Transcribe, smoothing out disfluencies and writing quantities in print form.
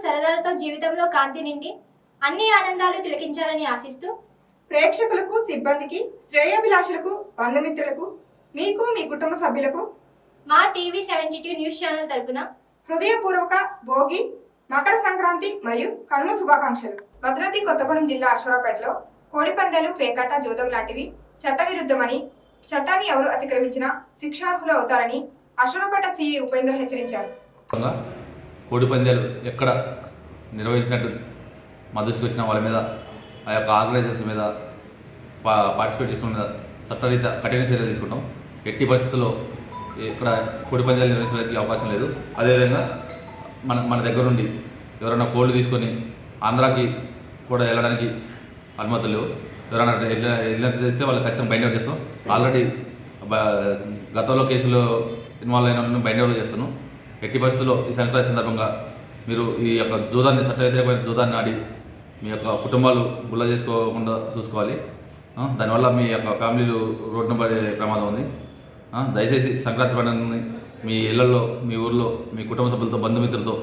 సరదాలతో జీవితంలో కాంతి నిండి అన్ని ఆనందాలు తిలకించాలని ఆశిస్తూ ప్రేక్షకులకు, సిబ్బందికి, శ్రేయోభిలాషులకు, బంధుమిత్రులకు, మీకు మీ కుటుంబ సభ్యులకు మా టీవీ 72 న్యూస్ ఛానల్ తరపున హృదయపూర్వక భోగి, మకర సంక్రాంతి మరియు కనుమ శుభాకాంక్షలు. భద్రాద్రి కొత్తగూడెం జిల్లా అశ్వరావుపేటలో కోడిపందాలు, పేకాట, జూదం లాంటివి చట్టవిరుద్ధమని, చట్టాన్ని ఎవరు అతిక్రమించినా శిక్షార్హులు అవుతారని అశ్వరావుపేట సిఐ ఉపేంద్ర హెచ్చరించారు. కోడి పందాలు ఎక్కడ నిర్వహించినట్టు మా దృష్టికి వచ్చిన వాళ్ళ మీద, ఆ యొక్క ఆర్గనైజర్స్ మీద, పార్టిసిపేట్ చేసిన మీద చట్టరీత్యా కఠిన చర్యలు తీసుకుంటాం. ఎట్టి పరిస్థితుల్లో ఇక్కడ కోడి పందాలు నిర్వహించడానికి అవకాశం లేదు. అదేవిధంగా మన దగ్గర నుండి ఎవరైనా కోళ్ళు తీసుకొని ఆంధ్రాకి కూడా వెళ్ళడానికి అనుమతులు లేవు. ఎవరైనా వెళ్ళినంత చేస్తే వాళ్ళు ఖచ్చితంగా బైండ్ అవుట్ చేస్తాం. ఆల్రెడీ గతంలో కేసులో ఇన్వాల్వ్ అయిన బైండ్ అవుట్ చేస్తున్నాం. ఎట్టి పరిస్థితుల్లో ఈ సంక్రాంతి సందర్భంగా మీరు ఈ యొక్క జూదాన్ని, చట్ట వ్యతిరేకమైన జూదాన్ని ఆడి మీ యొక్క కుటుంబాలు గుల్ల చేసుకోకుండా చూసుకోవాలి. దానివల్ల మీ యొక్క ఫ్యామిలీలు రోడ్డున పడే ప్రమాదం ఉంది. దయచేసి సంక్రాంతి పండుగని మీ ఇళ్లలో, మీ ఊర్లో, మీ కుటుంబ సభ్యులతో, బంధుమిత్రులతో